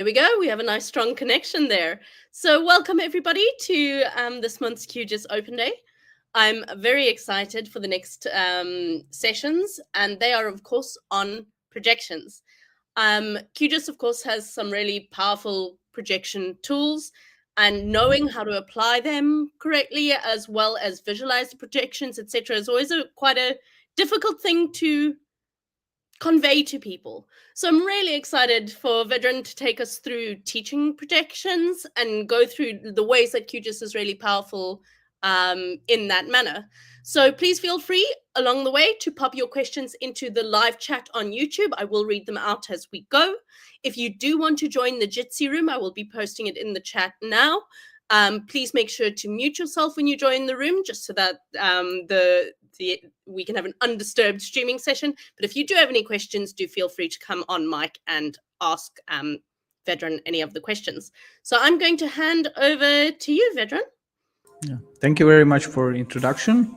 There we go. We have a nice strong connection there. So welcome everybody to this month's QGIS Open Day. I'm very excited for the next sessions, and they are of course on projections. QGIS of course has some really powerful projection tools, and knowing how to apply them correctly as well as visualize the projections, etc., is always quite a difficult thing to convey to people. So I'm really excited for Vedran to take us through teaching projections and go through the ways that QGIS is really powerful in that manner. So please feel free along the way to pop your questions into the live chat on YouTube. I will read them out as we go. If you do want to join the Jitsi room, I will be posting it in the chat now. Please make sure to mute yourself when you join the room, just so that we can have an undisturbed streaming session. But if you do have any questions, do feel free to come on mic and ask Vedran any of the questions. So I'm going to hand over to you, Vedran. Yeah. Thank you very much for introduction,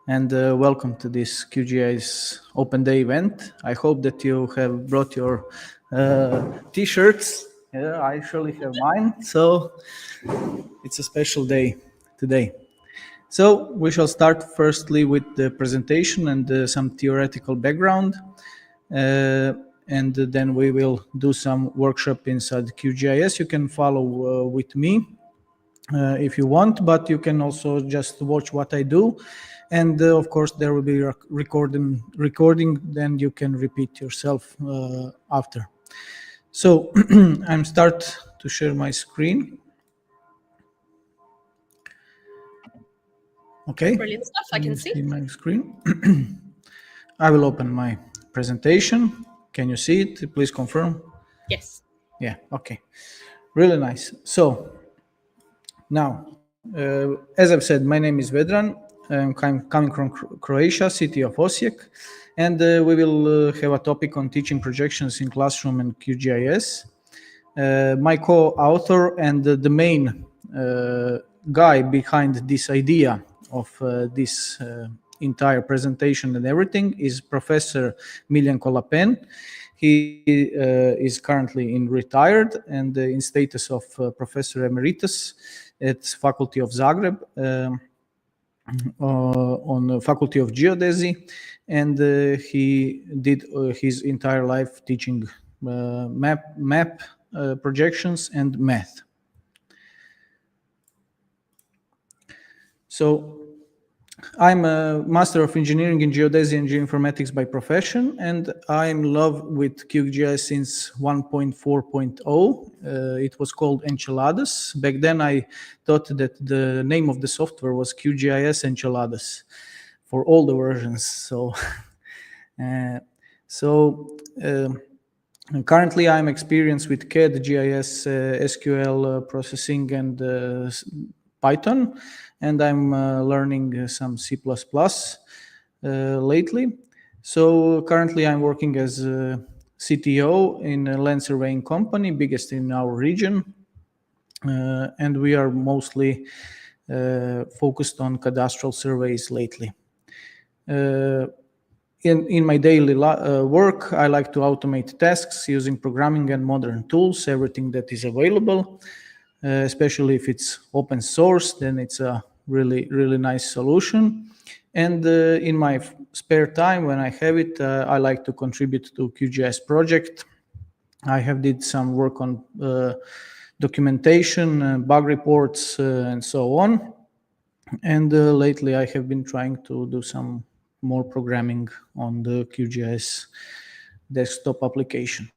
and welcome to this QGIS Open Day event. I hope that you have brought your t-shirts. Yeah, I actually have mine, so it's a special day today. So we shall start firstly with the presentation and some theoretical background, and then we will do some workshop inside QGIS. You can follow with me if you want, but you can also just watch what I do. And of course, there will be a recording, then you can repeat yourself after. So I'm start to share my screen. Okay. Brilliant stuff. I can see my screen. I will open my presentation. Can you see it? Please confirm. Yes. Yeah. Okay. Really nice. So now, as I've said, my name is Vedran. I'm coming from Croatia, city of Osijek, and we will have a topic on teaching projections in classroom and QGIS. My co-author and the main guy behind this idea of this entire presentation and everything is Professor Miljan Kolapen. He is currently retired and in status of Professor Emeritus at Faculty of Zagreb on the Faculty of Geodesy, and he did his entire life teaching map projections and math. So I'm a Master of Engineering in Geodesy and Geoinformatics by profession, and I'm in love with QGIS since 1.4.0. It was called Enchiladas. Back then I thought that the name of the software was QGIS Enchiladas for all the versions. Currently I'm experienced with CAD, GIS, SQL processing, and Python, and I'm learning some C++ lately. So currently I'm working as a CTO in a land surveying company, biggest in our region, and we are mostly focused on cadastral surveys lately. In my daily work, I like to automate tasks using programming and modern tools, everything that is available. Especially if it's open source, then it's a really nice solution. And in my spare time, when I have it, I like to contribute to QGIS project. I have did some work on documentation, bug reports, and so on. And lately, I have been trying to do some more programming on the QGIS desktop application.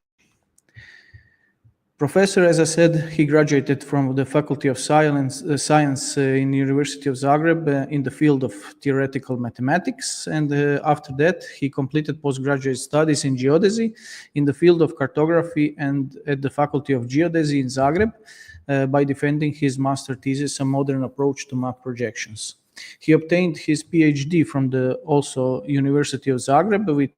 Professor, as I said, he graduated from the Faculty of Science in the University of Zagreb in the field of theoretical mathematics. And after that, he completed postgraduate studies in geodesy in the field of cartography and at the Faculty of Geodesy in Zagreb by defending his master thesis, A Modern Approach to Map Projections. He obtained his PhD from the also University of Zagreb with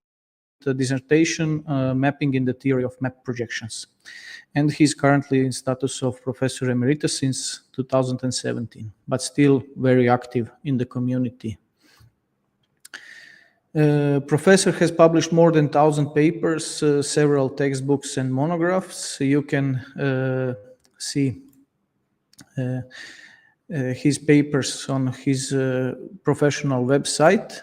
a dissertation mapping in the theory of map projections. And he's currently in status of Professor Emeritus since 2017, but still very active in the community. Professor has published more than 1,000 papers, several textbooks and monographs. You can see his papers on his professional website.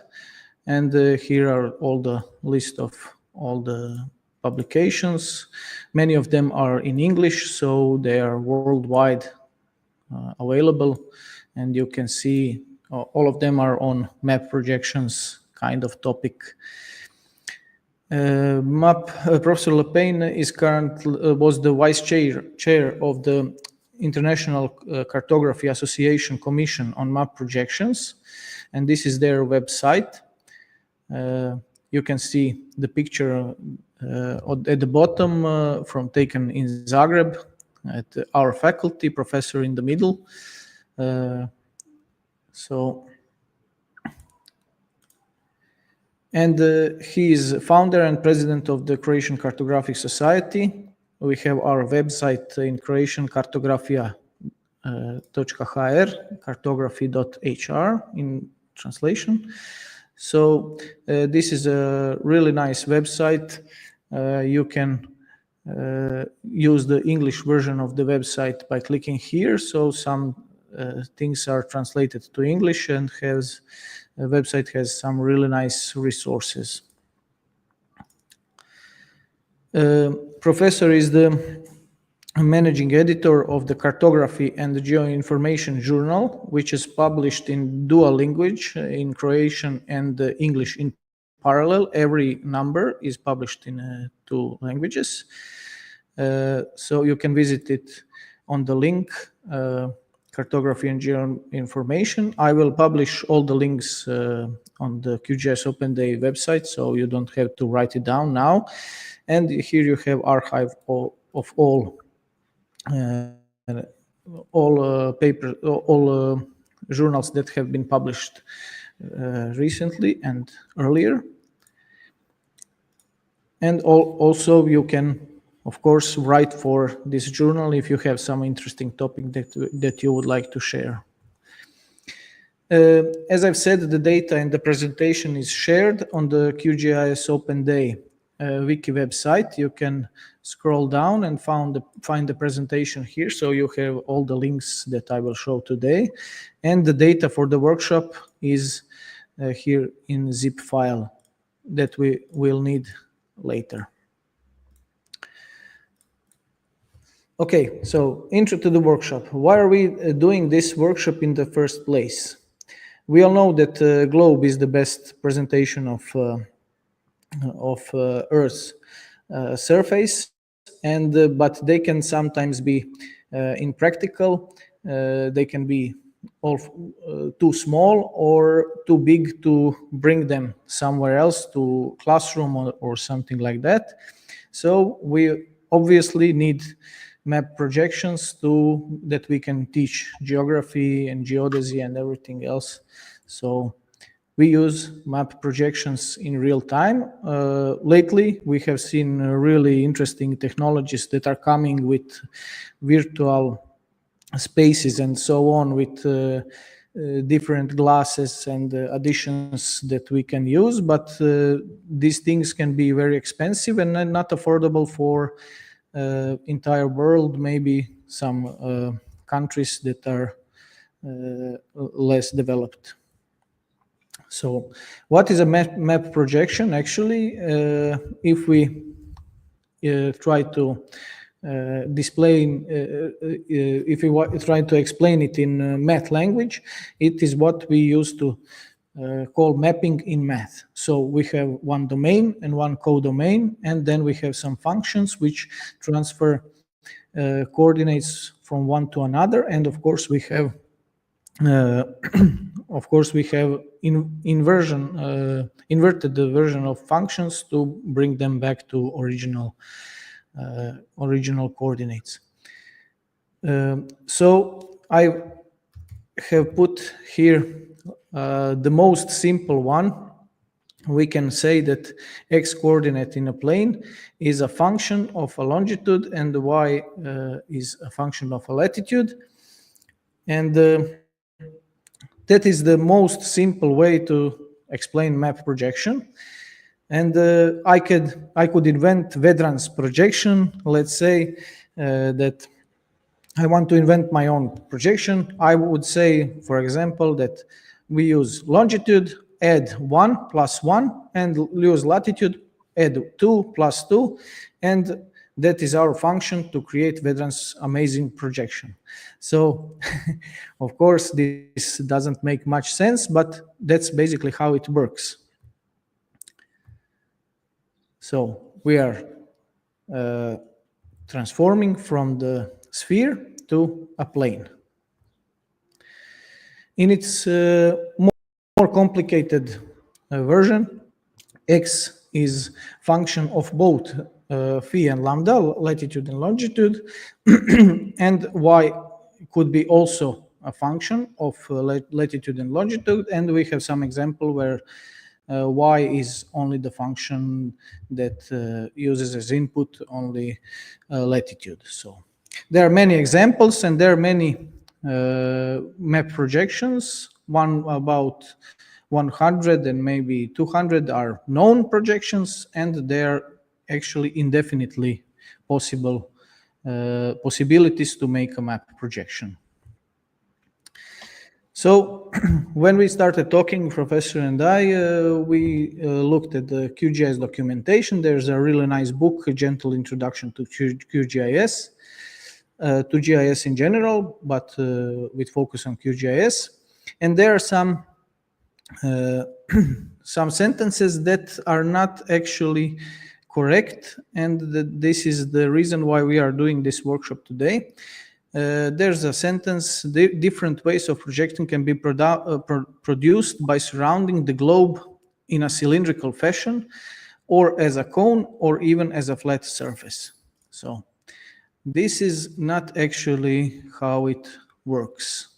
And here are all the list of all the publications. Many of them are in English, so they are worldwide available. And you can see all of them are on map projections kind of topic. Professor Lepain is was the vice chair of the International Cartography Association Commission on Map Projections, and this is their website. You can see the picture at the bottom from taken in Zagreb at our faculty, professor in the middle. And he is founder and president of the Croatian Cartographic Society. We have our website in Croatian cartografia.hr, cartography.hr in translation. So this is a really nice website. You can use the English version of the website by clicking here. So some things are translated to English, and the website has some really nice resources. Professor is the managing editor of the Cartography and the Geoinformation Journal, which is published in dual language, in Croatian and English in parallel. Every number is published in 2 languages. So you can visit it on the link, Cartography and Geoinformation. I will publish all the links on the QGIS Open Day website, so you don't have to write it down now. And here you have archive of all papers, all journals that have been published recently and earlier. And also you can, of course, write for this journal if you have some interesting topic that you would like to share. As I've said, the data and the presentation is shared on the QGIS Open Day wiki website. You can scroll down and find the presentation here, so you have all the links that I will show today. And the data for the workshop is here in zip file that we will need later. Okay, so intro to the workshop. Why are we doing this workshop in the first place? We all know that globe is the best presentation of Earth's surface, and but they can sometimes be impractical. They can be too small or too big to bring them somewhere else, to classroom or something like that. So we obviously need map projections that we can teach geography and geodesy and everything else. So we use map projections in real time. Lately, we have seen really interesting technologies that are coming with virtual spaces and so on, with different glasses and additions that we can use. But these things can be very expensive and not affordable for entire world, maybe some countries that are less developed. So what is a map projection? Actually, if we try to if we try to explain it in math language, it is what we used to call mapping in math. So we have one domain and one codomain, and then we have some functions which transfer coordinates from one to another. And of course we have inverted the version of functions to bring them back to original coordinates. So I have put here the most simple one. We can say that x coordinate in a plane is a function of a longitude and the y is a function of a latitude. And that is the most simple way to explain map projection. And I could invent Vedran's projection. Let's say that I want to invent my own projection. I would say, for example, that we use longitude, add 1 plus 1, and use latitude, add 2 plus 2, and that is our function to create Vedran's amazing projection. So, of course, this doesn't make much sense, but that's basically how it works. So we are transforming from the sphere to a plane. In its more complicated version, x is function of both phi and lambda, latitude and longitude, and y could be also a function of latitude and longitude, and we have some example where y is only the function that uses as input only latitude. So there are many examples, and there are many map projections. One about 100 and maybe 200 are known projections, and they're actually indefinitely possibilities to make a map projection. So when we started talking, Professor and I, we looked at the QGIS documentation. There's a really nice book, A Gentle Introduction to QGIS, to GIS in general, but with focus on QGIS. And there are some sentences that are not actually correct, and this is the reason why we are doing this workshop today. There's a sentence: different ways of projecting can be produced by surrounding the globe in a cylindrical fashion, or as a cone, or even as a flat surface. So this is not actually how it works.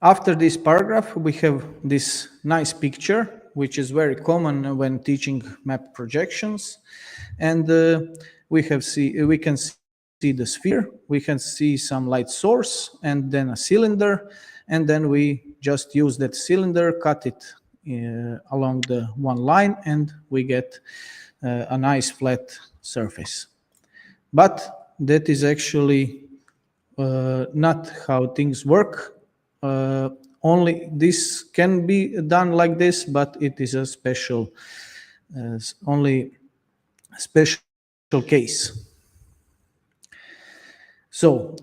After this paragraph, we have this nice picture, which is very common when teaching map projections, and we can see the sphere, we can see some light source, and then a cylinder, and then we just use that cylinder, cut it along the one line, and we get a nice flat surface. But that is actually not how things work. Only this can be done like this, but it is a special, only special case. So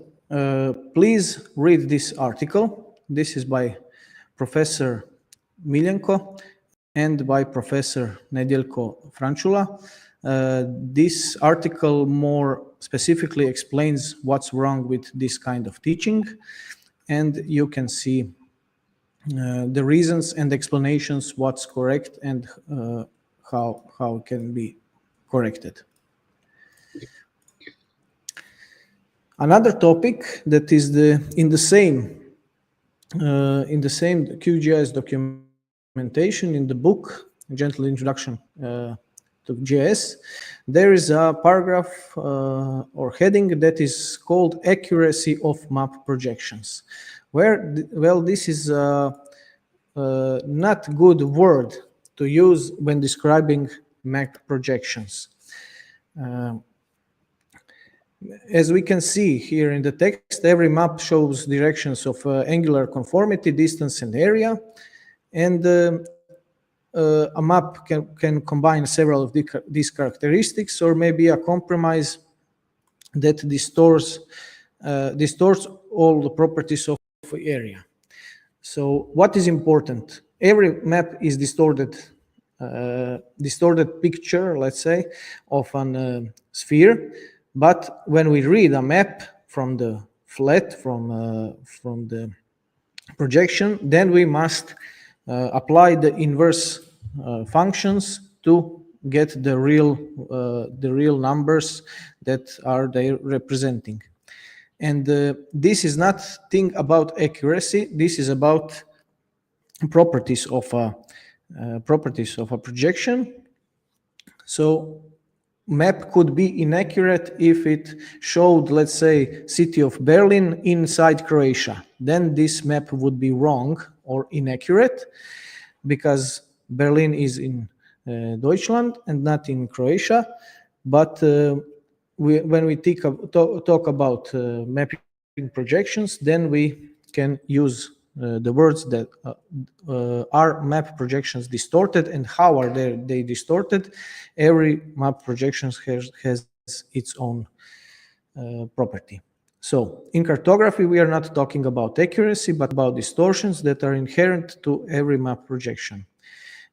please read this article. This is by Professor Miljenko and by Professor Nedjeljko Frančula. This article more specifically explains what's wrong with this kind of teaching, and you can see the reasons and explanations what's correct and how it can be corrected. Another topic that is in the same QGIS documentation in the book, Gentle Introduction to GIS, there is a paragraph or heading that is called Accuracy of Map Projections, where, well, this is not good word to use when describing map projections. As we can see here in the text, every map shows directions of angular conformity, distance, and area. And a map can combine several of these characteristics, or maybe a compromise that distorts all the properties of the area. So what is important? Every map is distorted picture, let's say, of a sphere. But when we read a map from the flat, from the projection, then we must apply the inverse functions to get the real numbers that are they representing. And this is not thing about accuracy. This is about properties of a projection. So map could be inaccurate if it showed, let's say, city of Berlin inside Croatia. Then this map would be wrong or inaccurate, because Berlin is in Deutschland and not in Croatia. But when we talk about mapping projections, then we can use the words that are map projections distorted and how are they distorted. Every map projections has its own property. So in cartography, we are not talking about accuracy, but about distortions that are inherent to every map projection.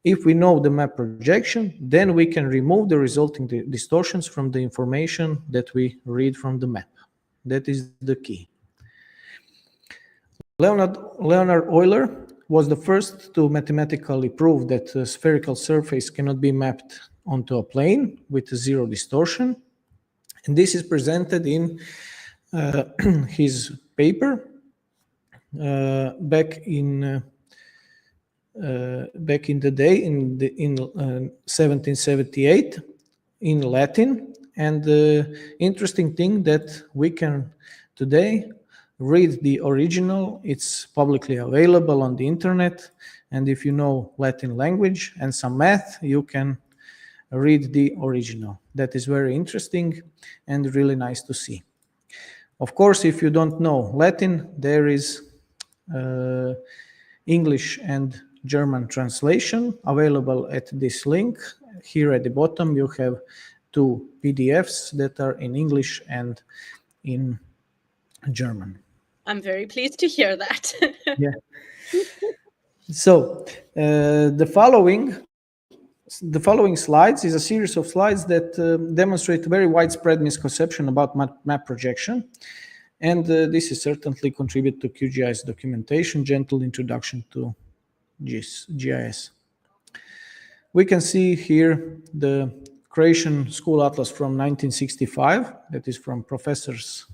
If we know the map projection, then we can remove the resulting distortions from the information that we read from the map. That is the key. Leonhard Euler was the first to mathematically prove that a spherical surface cannot be mapped onto a plane with zero distortion. And this is presented in his paper back in the day in 1778 in Latin. And the interesting thing that we can today read the original. It's publicly available on the internet, and if you know Latin language and some math, you can read the original. That is very interesting and really nice to see. Of course, if you don't know Latin, there is English and German translation available at this link. Here at the bottom, you have two PDFs that are in English and in German. I'm very pleased to hear that. Yeah. So the following slides is a series of slides that demonstrate a very widespread misconception about map projection. And this is certainly contribute to QGIS documentation, gentle introduction to GIS. We can see here the Croatian School Atlas from 1965, that is from professor's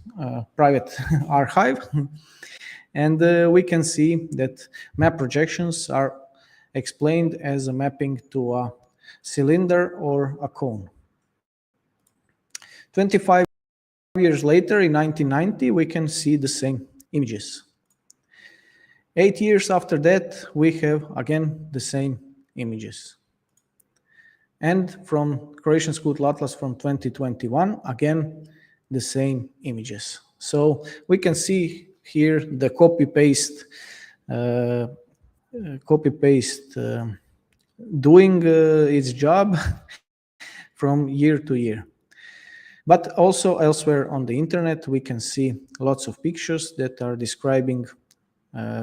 private archive. And we can see that map projections are explained as a mapping to a cylinder or a cone. 25 years later, in 1990, we can see the same images. 8 years after that, we have again the same images. And from Croatian School Atlas from 2021, again, the same images. So we can see here the copy-paste doing its job from year to year. But also elsewhere on the internet, we can see lots of pictures that are describing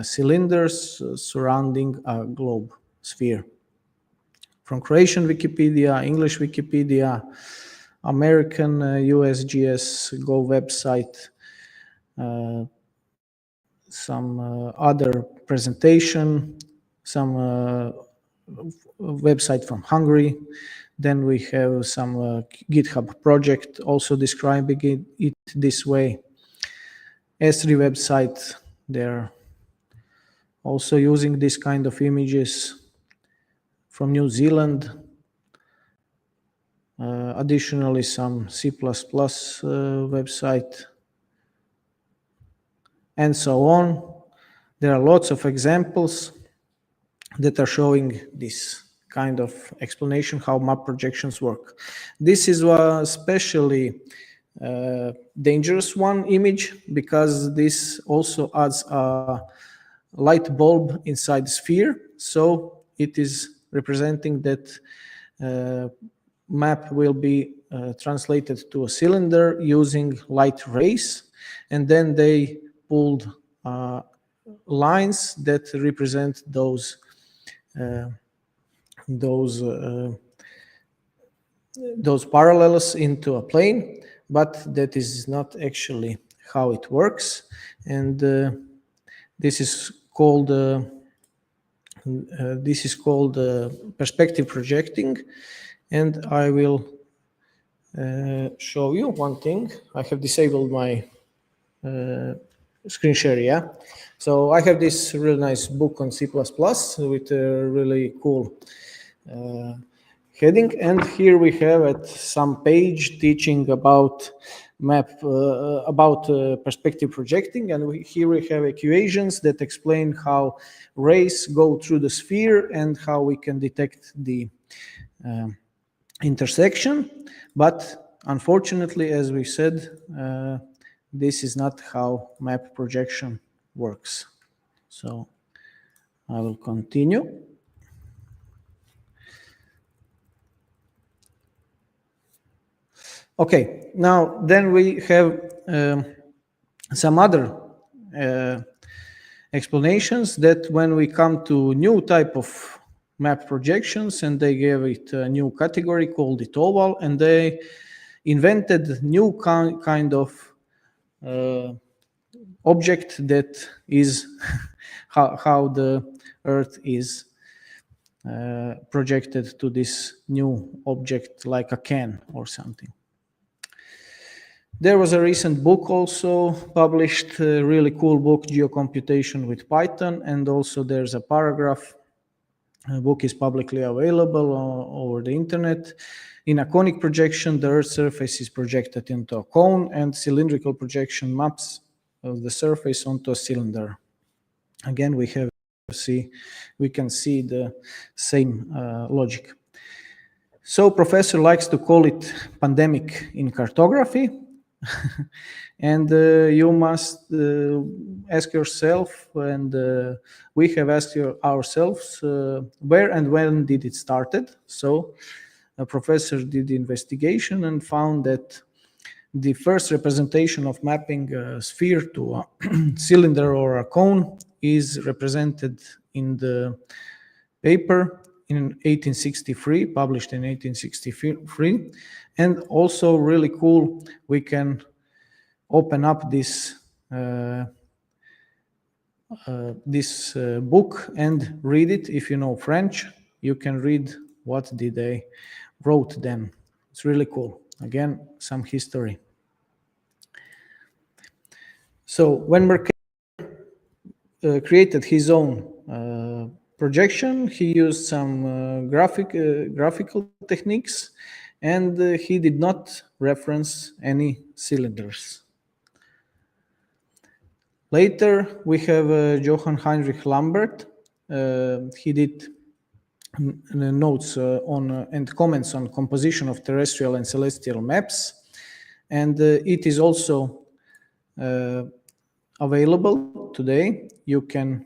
cylinders surrounding a globe sphere. From Croatian Wikipedia, English Wikipedia, American USGS Go website, some other presentation, some website from Hungary. Then we have some GitHub project also describing it this way. S3 website, they're also using this kind of images. From New Zealand, additionally some C++ website, and so on. There are lots of examples that are showing this kind of explanation how map projections work. This is a especially dangerous one image because this also adds a light bulb inside the sphere. So it is representing that map will be translated to a cylinder using light rays, and then they pulled lines that represent those parallels into a plane, but that is not actually how it works. And this is called perspective projecting. And I will show you one thing. I have disabled my screen share, yeah. So I have this really nice book on C++ with a really cool heading. And here we have at some page teaching about map about perspective projecting, and here we have equations that explain how rays go through the sphere and how we can detect the intersection. But unfortunately, as we said, this is not how map projection works. So I will continue. Okay, now then we have some other explanations that when we come to new type of map projections, and they gave it a new category called it oval, and they invented new kind of object that is how the Earth is projected to this new object, like a can or something. There was a recent book also published, a really cool book, Geocomputation with Python, and also there's a paragraph. The book is publicly available over the internet. In a conic projection, the Earth's surface is projected into a cone, and cylindrical projection maps of the surface onto a cylinder. Again, we can see the same logic. So professor likes to call it pandemic in cartography. And you must ask yourself, and we have asked ourselves, where and when did it started? So a professor did the investigation and found that the first representation of mapping a sphere to a cylinder or a cone is represented in the paper in 1863, published in 1863. And also really cool, we can open up this book and read it. If you know French, you can read what did they wrote then. It's really cool. Again, some history. So when Mercator created his own projection, he used some graphical techniques, and he did not reference any cylinders. Later, we have Johann Heinrich Lambert. He did notes on and comments on composition of terrestrial and celestial maps, and it is also available today. You can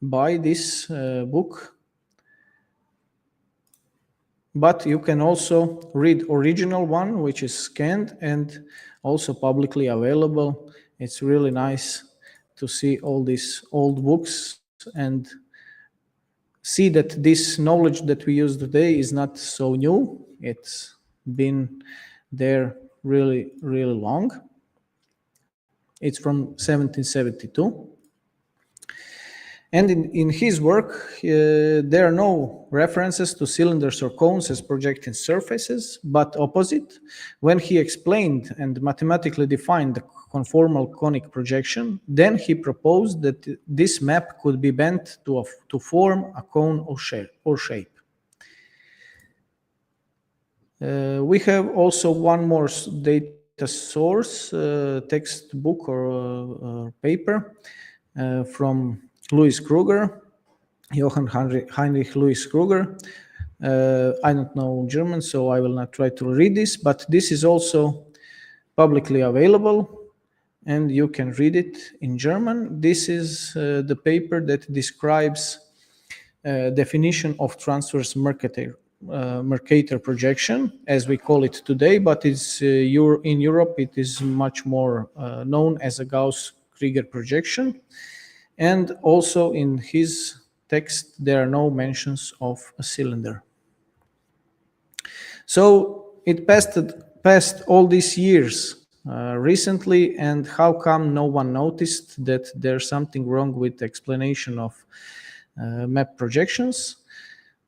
buy this book, but you can also read original one, which is scanned and also publicly available. It's really nice to see all these old books and see that this knowledge that we use today is not so new. It's been there really, really long. It's from 1772. And in his work, there are no references to cylinders or cones as projecting surfaces, but opposite. When he explained and mathematically defined the conformal conic projection, then he proposed that this map could be bent to form a cone or shape. We have also one more data source, textbook or paper from Louis Kruger, Johann Heinrich Louis Kruger. I don't know German, so I will not try to read this, but this is also publicly available, and you can read it in German. This is the paper that describes definition of transverse Mercator projection, as we call it today, but it's in Europe it is much more known as a Gauss-Krieger projection. And also in his text, there are no mentions of a cylinder. So it passed all these years recently, and how come no one noticed that there's something wrong with the explanation of map projections?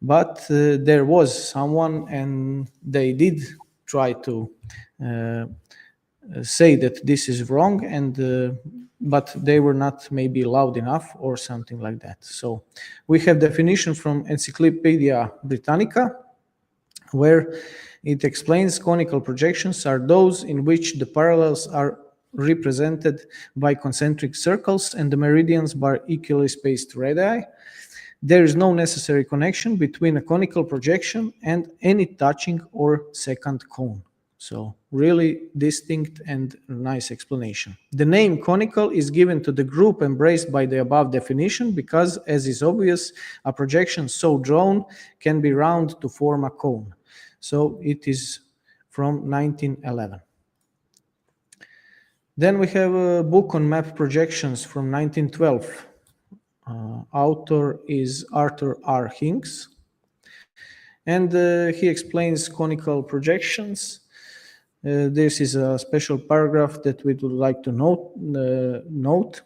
But there was someone, and they did try to say that this is wrong, and but they were not maybe loud enough or something like that. So we have definition from Encyclopedia Britannica where it explains conical projections are those in which the parallels are represented by concentric circles and the meridians by equally spaced radii. There is no necessary connection between a conical projection and any touching or secant cone. So really distinct and nice explanation. The name conical is given to the group embraced by the above definition because, as is obvious, a projection so drawn can be round to form a cone. So it is from 1911. Then we have a book on map projections from 1912. Author is Arthur R. Hinks, and he explains conical projections. This is a special paragraph that we would like to note.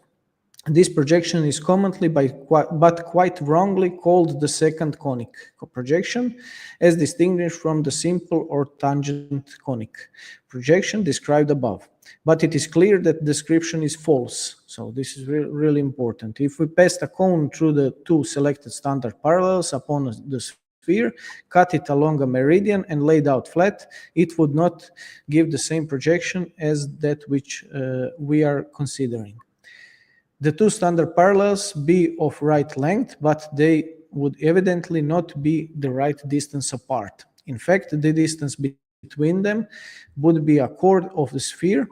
This projection is commonly but quite wrongly called the secant conic projection, as distinguished from the simple or tangent conic projection described above. But it is clear that description is false. So this is really important. If we passed a cone through the two selected standard parallels upon the sphere, cut it along a meridian and laid out flat, it would not give the same projection as that which we are considering. The two standard parallels be of right length, but they would evidently not be the right distance apart. In fact, the distance between them would be a chord of the sphere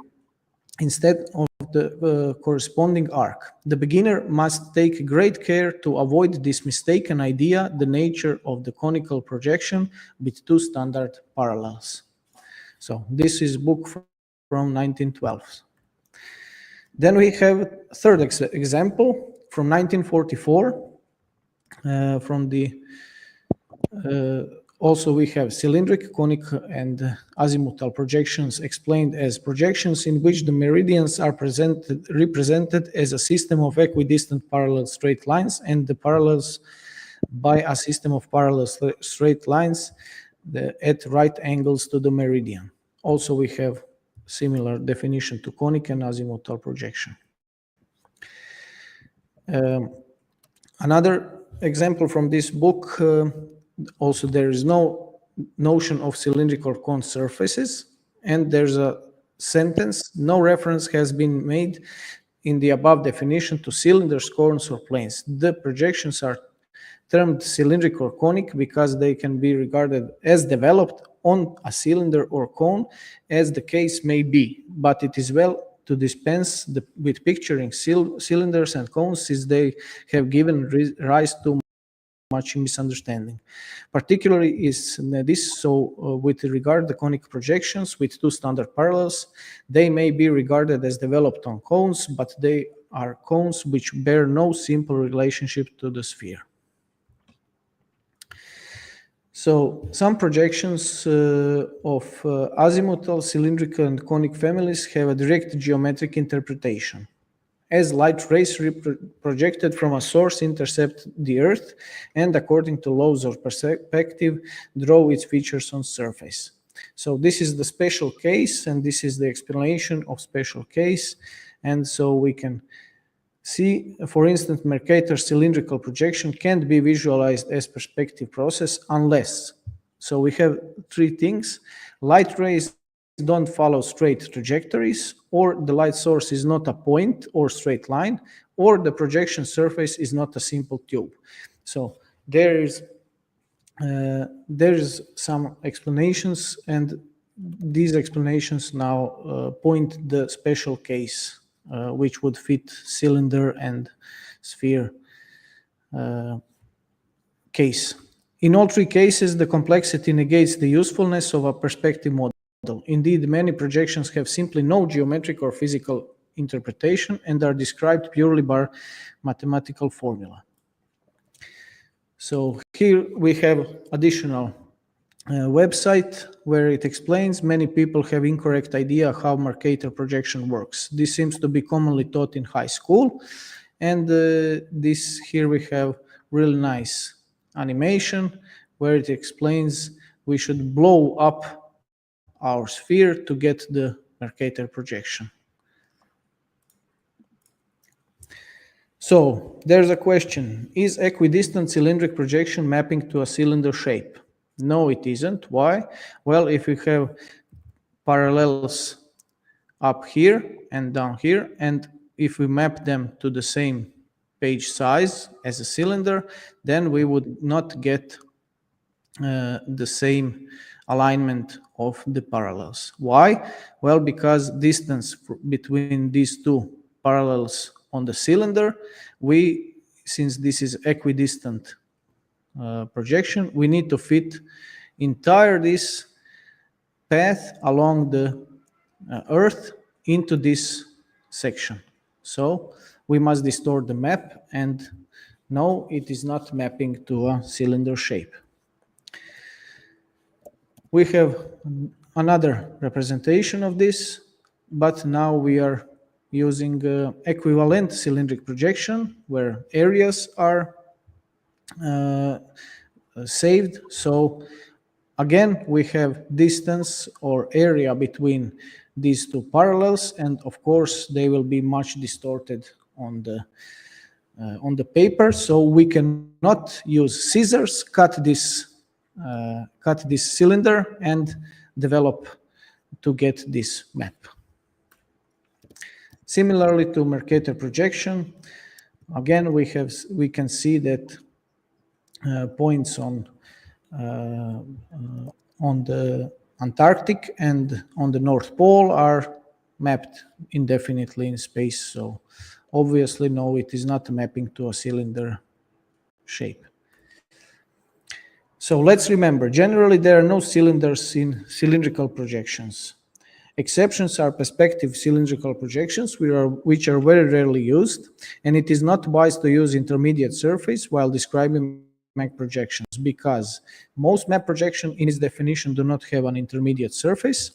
instead of the corresponding arc. The beginner must take great care to avoid this mistaken idea, the nature of the conical projection with two standard parallels. So this is book from 1912. Then we have a third example from 1944. From the also we have cylindric, conic, and azimuthal projections explained as projections in which the meridians are represented as a system of equidistant parallel straight lines, and the parallels by a system of parallel straight lines at right angles to the meridian. Also, we have similar definition to conic and azimuthal projection. Another example from this book, also there is no notion of cylindrical cone surfaces, and there's a sentence, no reference has been made in the above definition to cylinders, cones, or planes. The projections are termed cylindric or conic because they can be regarded as developed on a cylinder or cone, as the case may be, but it is well to dispense with picturing cylinders and cones, since they have given rise to much misunderstanding. Particularly is this so with regard to conic projections with two standard parallels, they may be regarded as developed on cones, but they are cones which bear no simple relationship to the sphere. So some projections of azimuthal, cylindrical, and conic families have a direct geometric interpretation. As light rays projected from a source intercept the Earth, and according to laws of perspective, draw its features on surface. So this is the special case, and this is the explanation of special case. And so we can see, for instance, Mercator's cylindrical projection can't be visualized as perspective process unless. So we have three things. Light rays don't follow straight trajectories, or the light source is not a point or straight line, or the projection surface is not a simple tube. So there is some explanations, and these explanations now point the special case which would fit cylinder and sphere case. In all three cases, the complexity negates the usefulness of a perspective model. Indeed, many projections have simply no geometric or physical interpretation and are described purely by mathematical formula. So here we have additional website where it explains many people have incorrect idea how Mercator projection works. This seems to be commonly taught in high school, and this here we have really nice animation where it explains we should blow up our sphere to get the Mercator projection. So there's a question: is equidistant cylindric projection mapping to a cylinder shape? No, it isn't. Why? Well, if we have parallels up here and down here, and if we map them to the same page size as a cylinder, then we would not get the same alignment of the parallels. Why? Well, because distance between these two parallels on the cylinder, since this is equidistant projection, we need to fit entire this path along the Earth into this section. So we must distort the map, and no, it is not mapping to a cylinder shape. We have another representation of this, but now we are using equivalent cylindric projection where areas are saved. So again, we have distance or area between these two parallels, and of course they will be much distorted on the paper. So we cannot use scissors, cut this cylinder and develop to get this map. Similarly to Mercator projection, again we can see that points on the Antarctic and on the North Pole are mapped indefinitely in space. So obviously, no, it is not mapping to a cylinder shape. So let's remember, generally there are no cylinders in cylindrical projections. Exceptions are perspective cylindrical projections, which are very rarely used, and it is not wise to use intermediate surface while describing map projections, because most map projections in its definition do not have an intermediate surface,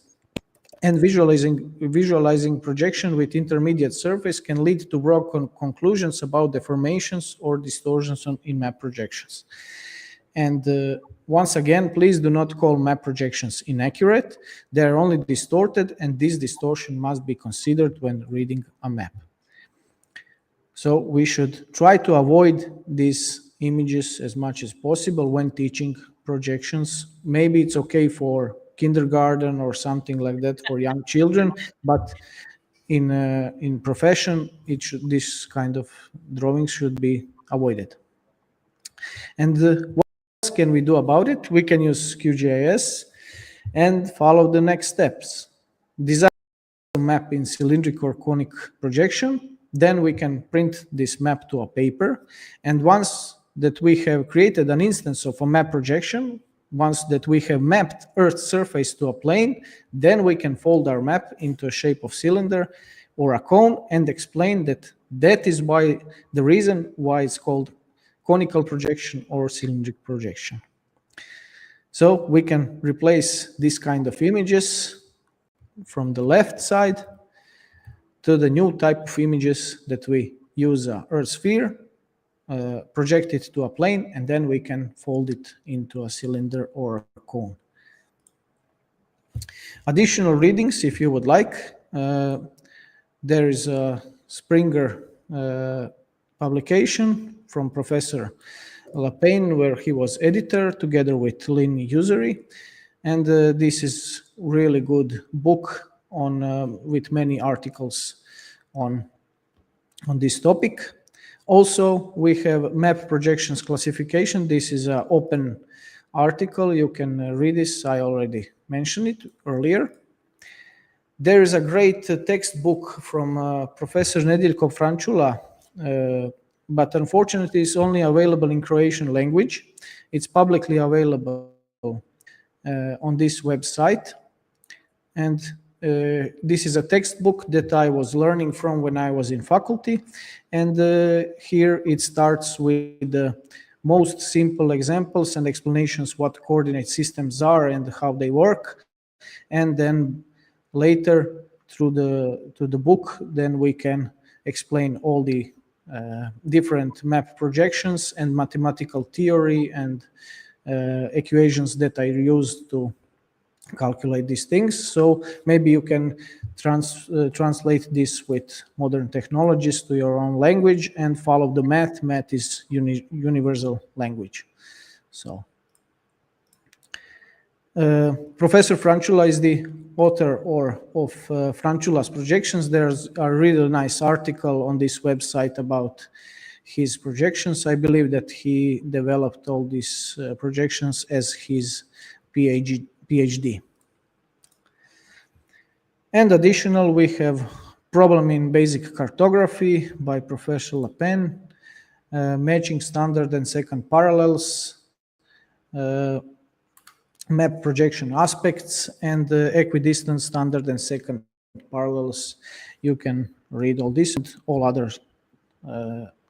and visualizing projection with intermediate surface can lead to broad conclusions about deformations or distortions in map projections. And once again, please do not call map projections inaccurate. They are only distorted, and this distortion must be considered when reading a map. So we should try to avoid these images as much as possible when teaching projections. Maybe it's okay for kindergarten or something like that for young children, but in profession, this kind of drawings should be avoided. And what else can we do about it? We can use QGIS and follow the next steps. Design a map in cylindric or conic projection. Then we can print this map to a paper. And once that we have created an instance of a map projection, once that we have mapped Earth's surface to a plane, then we can fold our map into a shape of cylinder or a cone and explain that is why the reason why it's called conical projection or cylindric projection. So we can replace this kind of images from the left side to the new type of images that we use a Earth sphere, project it to a plane, and then we can fold it into a cylinder or a cone. Additional readings, if you would like, there is a Springer publication from Professor Lapine, where he was editor together with Lynn Usery, and this is really good book on with many articles on this topic. Also, we have map projections classification. This is an open article. You can read this. I already mentioned it earlier. There is a great textbook from Professor Nedeljko Frančula, but unfortunately it's only available in Croatian language. It's publicly available on this website. And this is a textbook that I was learning from when I was in faculty. And here it starts with the most simple examples and explanations what coordinate systems are and how they work. And then later through the book, then we can explain all the different map projections and mathematical theory and equations that I used to calculate these things. So maybe you can translate this with modern technologies to your own language and follow the math. Math is universal language. So Professor Franciula is the author of Franciula's projections. There's a really nice article on this website about his projections. I believe that he developed all these projections as his PhD. And additional, we have Problem in Basic Cartography by Professor Lapen, Matching Standard and Second Parallels, Map Projection Aspects, and Equidistant Standard and Second Parallels. You can read all this and all other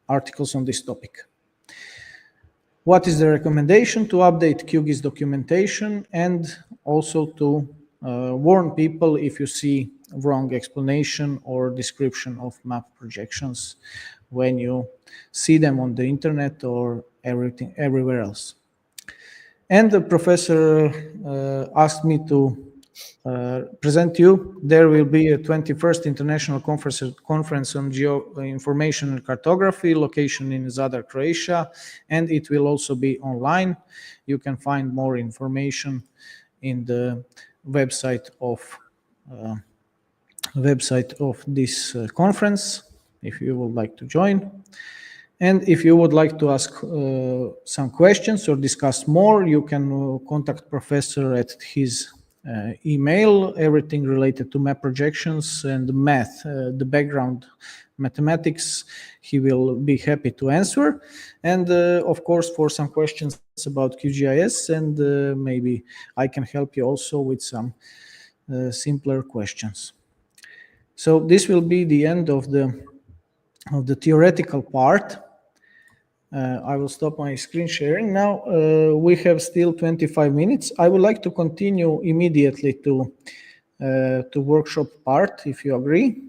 articles on this topic. What is the recommendation? To update QGIS documentation and also to warn people if you see wrong explanation or description of map projections when you see them on the internet or everywhere else. And the professor asked me to present you. There will be a 21st International Conference on Geoinformation and Cartography, location in Zadar, Croatia, and it will also be online. You can find more information in the website of this conference if you would like to join. And if you would like to ask some questions or discuss more, you can contact Professor at his email, everything related to map projections and math, the background mathematics, he will be happy to answer. And of course, for some questions about QGIS, and maybe I can help you also with some simpler questions. So this will be the end of the theoretical part. I will stop my screen sharing now. We have still 25 minutes. I would like to continue immediately to workshop part, if you agree.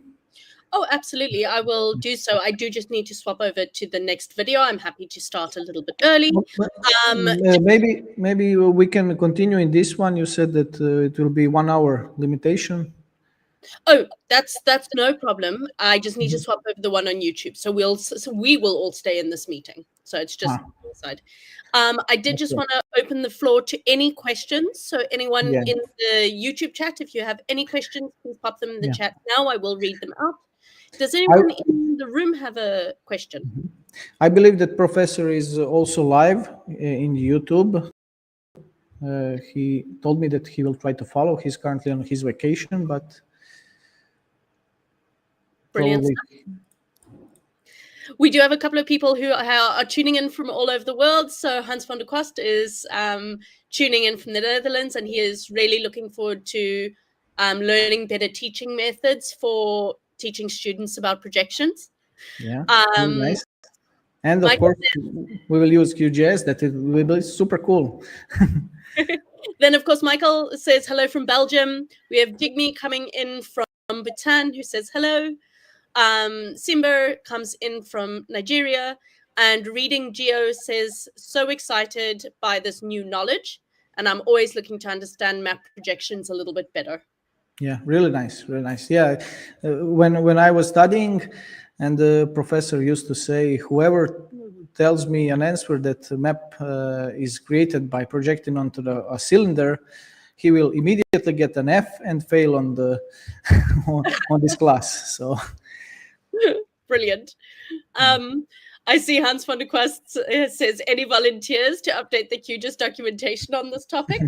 Oh, absolutely. I will do so. I do just need to swap over to the next video. I'm happy to start a little bit early. Maybe we can continue in this one. You said that it will be 1 hour limitation. Oh, that's no problem. I just need to swap over the one on YouTube. So we will all stay in this meeting. So it's just side. I did just want to open the floor to any questions. So anyone in the YouTube chat, if you have any questions, please pop them in the chat now. I will read them out. Does anyone in the room have a question? I believe that Professor is also live in YouTube. He told me that he will try to follow. He's currently on his vacation, but brilliant. We do have a couple of people who are tuning in from all over the world. So Hans van der Kwast is tuning in from the Netherlands, and he is really looking forward to learning better teaching methods for teaching students about projections. Yeah, really nice. And of course, we will use QGIS. That it will be super cool. Then, of course, Michael says hello from Belgium. We have Digme coming in from Bhutan, who says hello. Simber comes in from Nigeria, and Reading Geo says, so excited by this new knowledge, and I'm always looking to understand map projections a little bit better. Yeah, really nice, really nice. Yeah, when I was studying, and the professor used to say, whoever tells me an answer that the map is created by projecting onto a cylinder, he will immediately get an F and fail on the on this class. So brilliant. I see Hans van der Kwast says, any volunteers to update the QGIS documentation on this topic?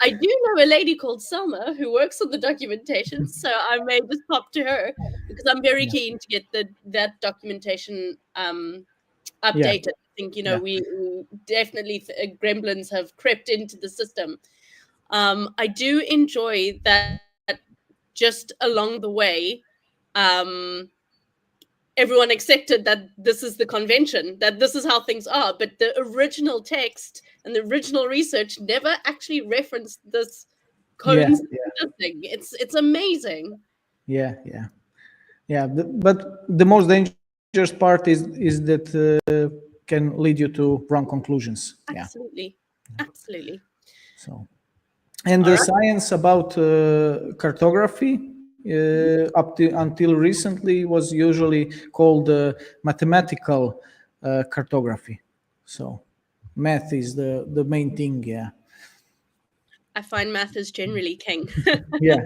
I do know a lady called Selma who works on the documentation, so I may just pop to her because I'm very keen to get that documentation updated. I think, we definitely, gremlins have crept into the system. I do enjoy that just along the way, everyone accepted that this is the convention, that this is how things are, but the original text and the original research never actually referenced this cones thing. It's amazing. Yeah. But the most dangerous part is that can lead you to wrong conclusions. Absolutely. So, and the science about cartography until recently was usually called mathematical cartography. So math is the main thing. I find math is generally king. Yeah.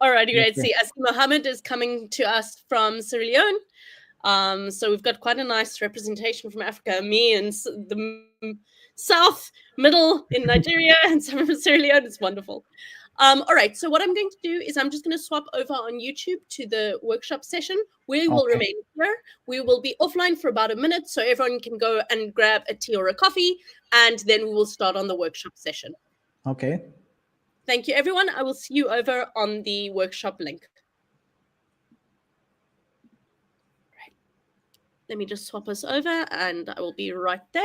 Alrighty, great. Okay. See, I see Mohammed is coming to us from Sierra Leone. So we've got quite a nice representation from Africa. Me and the south, middle in Nigeria, and some from Sierra Leone. It's wonderful. All right, so what I'm going to do is I'm just going to swap over on YouTube to the workshop session. We will Okay. remain here. We will be offline for about a minute, so everyone can go and grab a tea or a coffee, and then we will start on the workshop session. Okay. Thank you, everyone. I will see you over on the workshop link. Right. Let me just swap us over, and I will be right there.